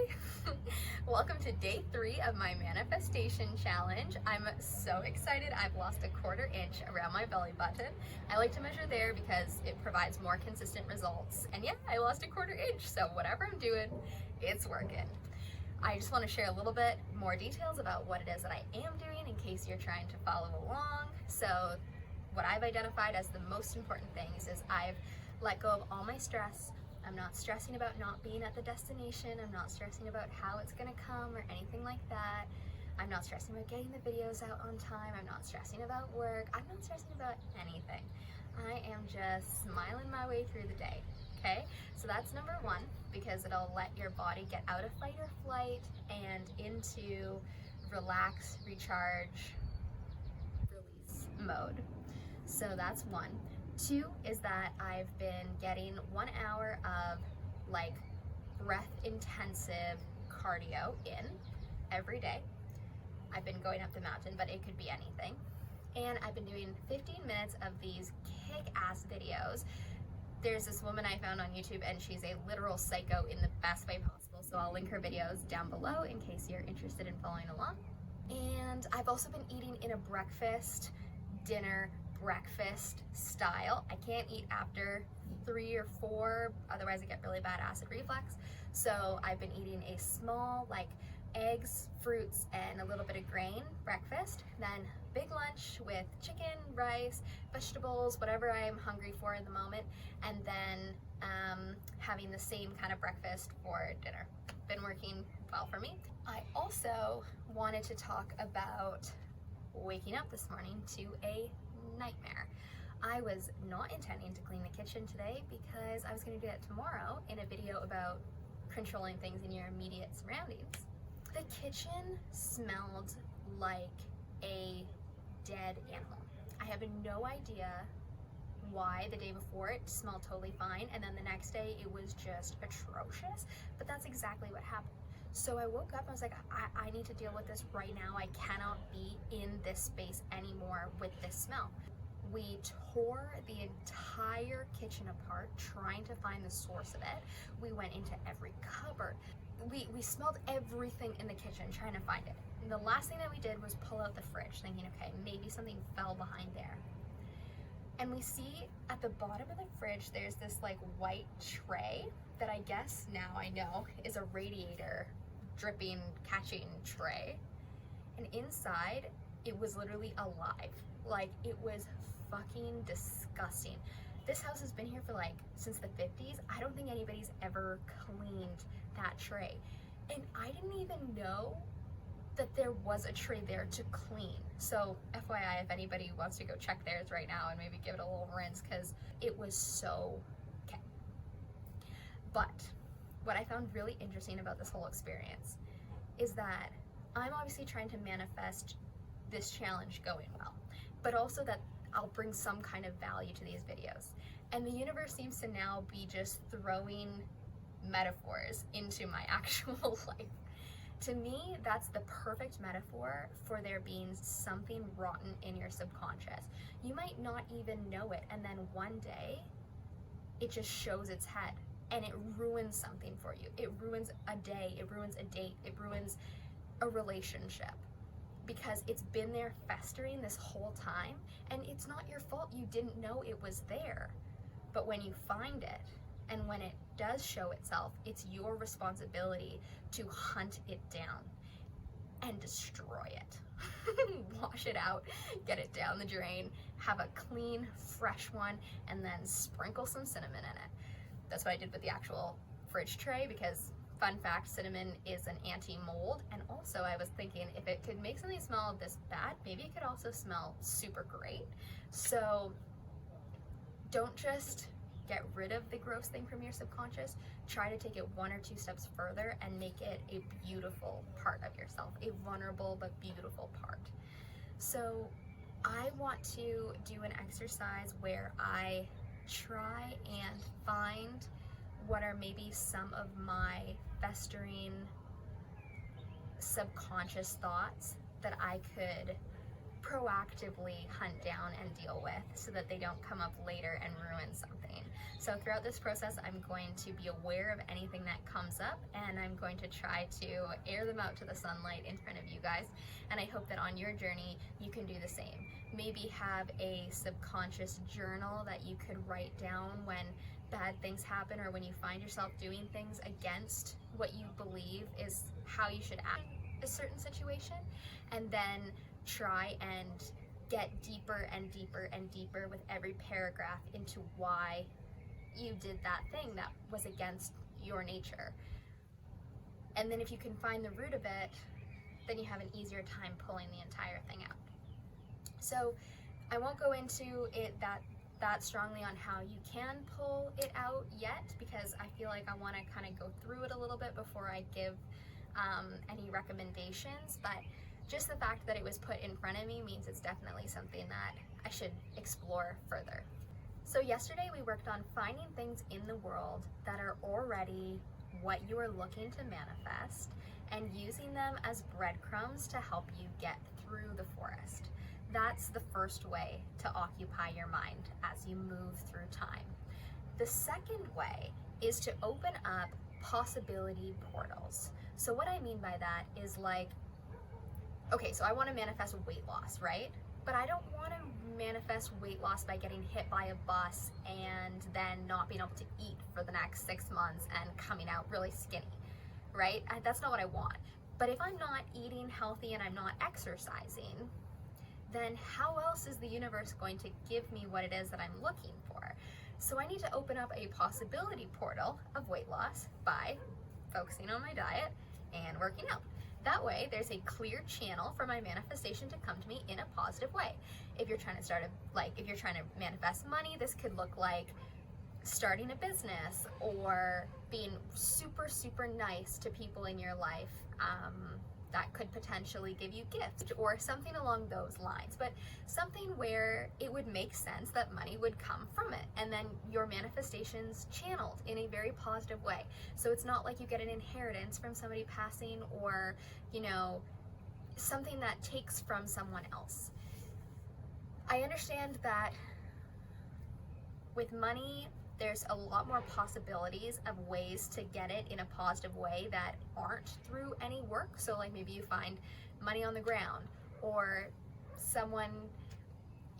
Hi! Welcome to day 3 of my manifestation challenge. I'm so excited. I've lost a 1/4 inch around my belly button. I like to measure there because it provides more consistent results. And yeah, I lost a 1/4 inch, so whatever I'm doing, it's working. I just want to share a little bit more details about what it is that I am doing in case you're trying to follow along. So what I've identified as the most important things is I've let go of all my stress. I'm not stressing about not being at the destination. I'm not stressing about how it's gonna come or anything like that. I'm not stressing about getting the videos out on time. I'm not stressing about work. I'm not stressing about anything. I am just smiling my way through the day, okay? So that's number 1, because it'll let your body get out of fight or flight and into relax, recharge, release mode. So that's 1. 2 is that I've been getting 1 hour of like breath intensive cardio in every day. I've been going up the mountain, but it could be anything. And I've been doing 15 minutes of these kick-ass videos. There's this woman I found on YouTube and she's a literal psycho in the best way possible. So I'll link her videos down below in case you're interested in following along. And I've also been eating in a breakfast, dinner, breakfast style. I can't eat after 3 or 4, otherwise I get really bad acid reflux. So I've been eating a small, like eggs, fruits, and a little bit of grain breakfast, then big lunch with chicken, rice, vegetables, whatever I'm hungry for in the moment, and then having the same kind of breakfast for dinner. Been working well for me. I also wanted to talk about waking up this morning to a nightmare. I was not intending to clean the kitchen today because I was going to do that tomorrow in a video about controlling things in your immediate surroundings. The kitchen smelled like a dead animal. I have no idea why the day before it smelled totally fine and then the next day it was just atrocious, but that's exactly what happened. So I woke up and I was like, I need to deal with this right now. I cannot be in this space anymore with this smell. We tore the entire kitchen apart trying to find the source of it. We went into every cupboard. We smelled everything in the kitchen trying to find it. And the last thing that we did was pull out the fridge thinking, okay, maybe something fell behind there. And we see at the bottom of the fridge, there's this like white tray that I guess now I know is a radiator dripping, catching tray. And inside, it was literally alive. Like, it was fucking disgusting. This house has been here for like, since the 50s. I don't think anybody's ever cleaned that tray. And I didn't even know that there was a tray there to clean. So FYI, if anybody wants to go check theirs right now and maybe give it a little rinse, because it was so okay. But what I found really interesting about this whole experience is that I'm obviously trying to manifest this challenge going well, but also that I'll bring some kind of value to these videos. And the universe seems to now be just throwing metaphors into my actual life. To me, that's the perfect metaphor for there being something rotten in your subconscious. You might not even know it, and then one day, it just shows its head, and it ruins something for you. It ruins a day, it ruins a date, it ruins a relationship, because it's been there festering this whole time, and it's not your fault. You didn't know it was there. But when you find it, and when it does show itself, it's your responsibility to hunt it down and destroy it. Wash it out, get it down the drain, have a clean, fresh one, and then sprinkle some cinnamon in it. That's what I did with the actual fridge tray, because fun fact, cinnamon is an anti-mold. And also I was thinking, if it could make something smell this bad, maybe it could also smell super great. So don't just get rid of the gross thing from your subconscious. Try to take it 1 or 2 steps further and make it a beautiful part of yourself, a vulnerable but beautiful part. So I want to do an exercise where I try and find what are maybe some of my festering subconscious thoughts that I could proactively hunt down and deal with so that they don't come up later and ruin something. So throughout this process, I'm going to be aware of anything that comes up, and I'm going to try to air them out to the sunlight in front of you guys. And I hope that on your journey, you can do the same. Maybe have a subconscious journal that you could write down when bad things happen, or when you find yourself doing things against what you believe is how you should act in a certain situation, and then try and get deeper and deeper and deeper with every paragraph into why you did that thing that was against your nature. And then if you can find the root of it, then you have an easier time pulling the entire thing out. So I won't go into it that strongly on how you can pull it out yet, because I feel like I want to kind of go through it a little bit before I give any recommendations. But just the fact that it was put in front of me means it's definitely something that I should explore further. So yesterday we worked on finding things in the world that are already what you are looking to manifest, and using them as breadcrumbs to help you get through the forest. That's the first way to occupy your mind as you move through time. The second way is to open up possibility portals. So what I mean by that is, like, okay, so I want to manifest weight loss, right? But I don't want to manifest weight loss by getting hit by a bus and then not being able to eat for the next 6 months and coming out really skinny, right? That's not what I want. But if I'm not eating healthy and I'm not exercising, then how else is the universe going to give me what it is that I'm looking for? So I need to open up a possibility portal of weight loss by focusing on my diet and working out. That way, there's a clear channel for my manifestation to come to me in a positive way. If you're trying to if you're trying to manifest money, this could look like starting a business or being super, super nice to people in your life. That could potentially give you gifts or something along those lines, but something where it would make sense that money would come from it, and then your manifestation's channeled in a very positive way. So it's not like you get an inheritance from somebody passing, or, you know, something that takes from someone else. I understand that with money, there's a lot more possibilities of ways to get it in a positive way that aren't through any work. So like maybe you find money on the ground, or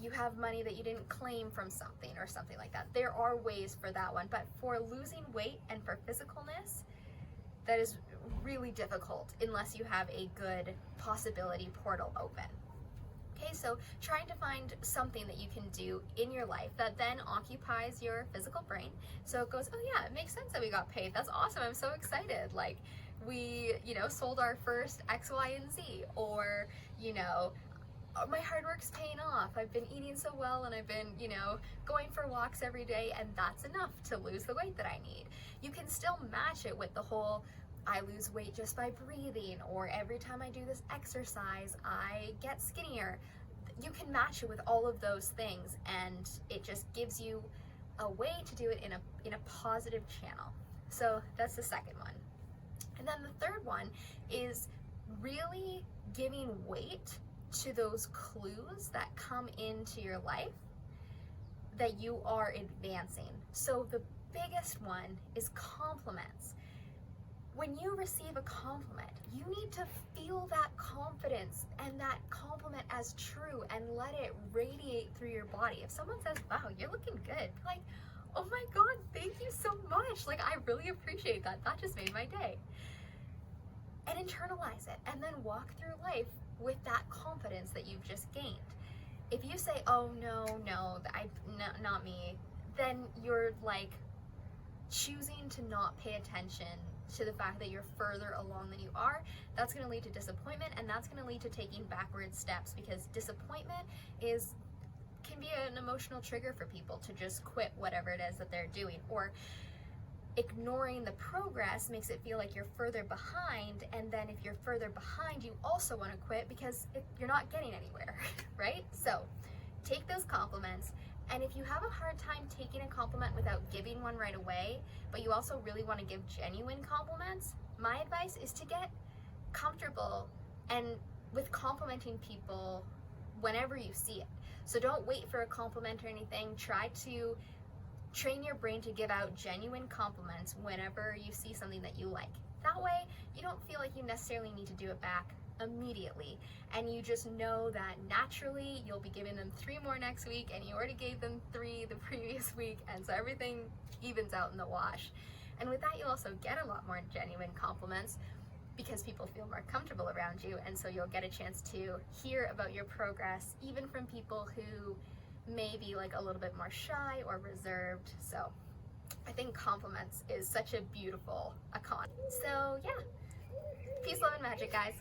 you have money that you didn't claim from something or something like that. There are ways for that one, but for losing weight and for physicalness, that is really difficult unless you have a good possibility portal open. Okay, so trying to find something that you can do in your life that then occupies your physical brain. So it goes, oh yeah, it makes sense that we got paid. That's awesome. I'm so excited. Like, we, sold our first X, Y, and Z, or, my hard work's paying off. I've been eating so well, and I've been, going for walks every day, and that's enough to lose the weight that I need. You can still match it with the whole, I lose weight just by breathing, or every time I do this exercise, I get skinnier. You can match it with all of those things, and it just gives you a way to do it in a positive channel. So that's the second one. And then the third one is really giving weight to those clues that come into your life that you are advancing. So the biggest one is compliments. When you receive a compliment, you need to feel that confidence and that compliment as true and let it radiate through your body. If someone says, wow, you're looking good, like, oh my God, thank you so much. Like, I really appreciate that. That just made my day. And internalize it, and then walk through life with that confidence that you've just gained. If you say, oh no, not me, then you're like choosing to not pay attention to the fact that you're further along than you are. That's going to lead to disappointment, and that's going to lead to taking backward steps, because disappointment can be an emotional trigger for people to just quit whatever it is that they're doing, or ignoring the progress makes it feel like you're further behind, and then if you're further behind, you also want to quit because you're not getting anywhere, right? So take those compliments. And if you have a hard time taking a compliment without giving one right away, but you also really want to give genuine compliments, my advice is to get comfortable and with complimenting people whenever you see it. So don't wait for a compliment or anything. Try to train your brain to give out genuine compliments whenever you see something that you like. That way, you don't feel like you necessarily need to do it back immediately, and you just know that naturally you'll be giving them 3 more next week, and you already gave them 3 the previous week, and so everything evens out in the wash. And with that, you'll also get a lot more genuine compliments because people feel more comfortable around you, and so you'll get a chance to hear about your progress even from people who may be like a little bit more shy or reserved. So I think compliments is such a beautiful icon. So yeah, peace, love, and magic, guys.